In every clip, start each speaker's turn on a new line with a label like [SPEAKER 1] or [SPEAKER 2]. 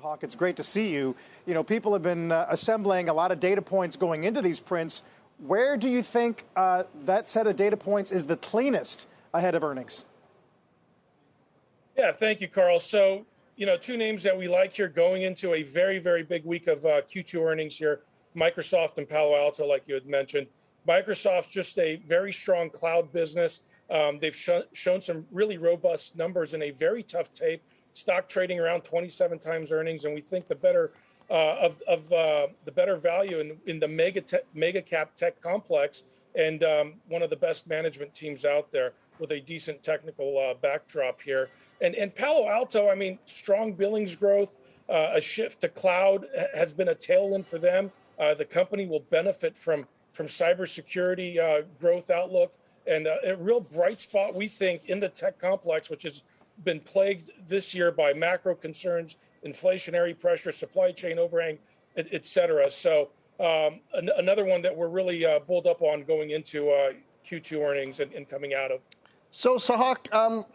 [SPEAKER 1] Hawk, it's great to see you. You know, people have been assembling a lot of data points going into these prints. Where do you think that set of data points is the cleanest ahead of earnings?
[SPEAKER 2] Yeah, thank you, Carl. So, you know, two names that we like here going into a very, very big week of Q2 earnings here, Microsoft and Palo Alto, like you had mentioned. Microsoft's just a very strong cloud business. They've shown some really robust numbers in a very tough tape. Stock trading around 27 times earnings, and we think the better the better value in the mega cap tech complex, and one of the best management teams out there with a decent technical backdrop here. And Palo Alto, I mean, strong billings growth, a shift to cloud has been a tailwind for them. The company will benefit from cybersecurity growth outlook, and a real bright spot, we think, in the tech complex, which has been plagued this year by macro concerns, inflationary pressure, supply chain overhang, et cetera. So another one that we're really bulled up on going into Q2 earnings and coming out of.
[SPEAKER 3] So, Sahak,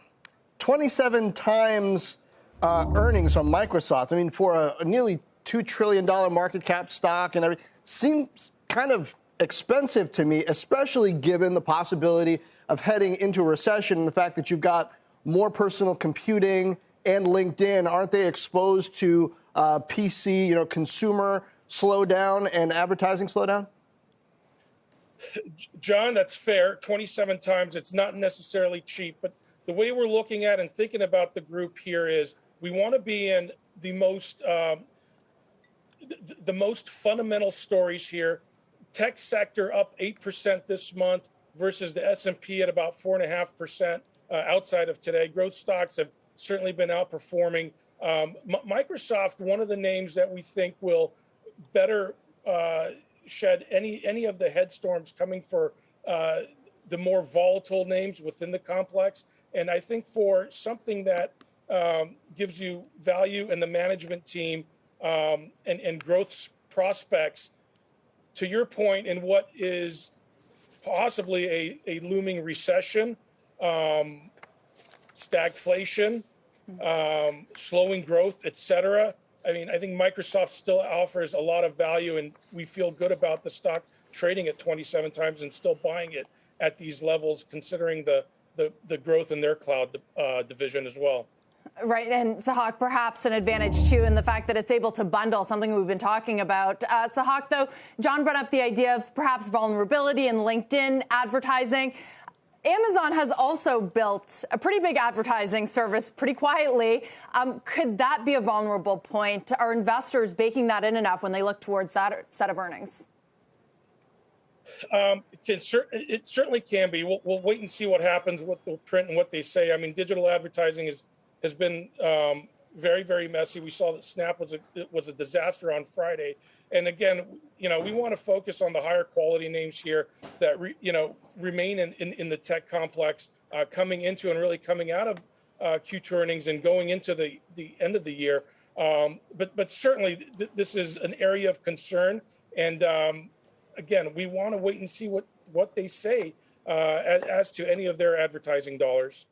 [SPEAKER 3] 27 times earnings on Microsoft. I mean, for a nearly $2 trillion market cap stock and everything, seems kind of expensive to me, especially given the possibility of heading into a recession and the fact that you've got more personal computing and LinkedIn. Aren't they exposed to PC, you know, consumer slowdown and advertising slowdown?
[SPEAKER 2] John, that's fair. 27 times, it's not necessarily cheap, but the way we're looking at and thinking about the group here is we want to be in the most fundamental stories here. Tech sector up 8% this month versus the S&P at about 4.5% outside of today. Growth stocks have certainly been outperforming. Microsoft, one of the names that we think will better shed any of the headstorms coming for the more volatile names within the complex. And I think for something that gives you value in the management team and growth prospects, to your point, in what is possibly a looming recession, stagflation, slowing growth, et cetera. I mean, I think Microsoft still offers a lot of value, and we feel good about the stock trading at 27 times and still buying it at these levels, considering the growth in their cloud division as well.
[SPEAKER 4] Right, and Sahak, perhaps an advantage too in the fact that it's able to bundle, something we've been talking about. Sahak, though, John brought up the idea of perhaps vulnerability in LinkedIn advertising. Amazon has also built a pretty big advertising service pretty quietly. Could that be a vulnerable point? Are investors baking that in enough when they look towards that set of earnings?
[SPEAKER 2] It certainly can be. We'll wait and see what happens with the print and what they say. I mean, digital advertising has been very, very messy. We saw that Snap was a disaster on Friday. And again, you know, we want to focus on the higher quality names here that remain in the tech complex, coming into and really coming out of Q2 earnings and going into the end of the year. But certainly this is an area of concern. And again, we want to wait and see what they say as to any of their advertising dollars.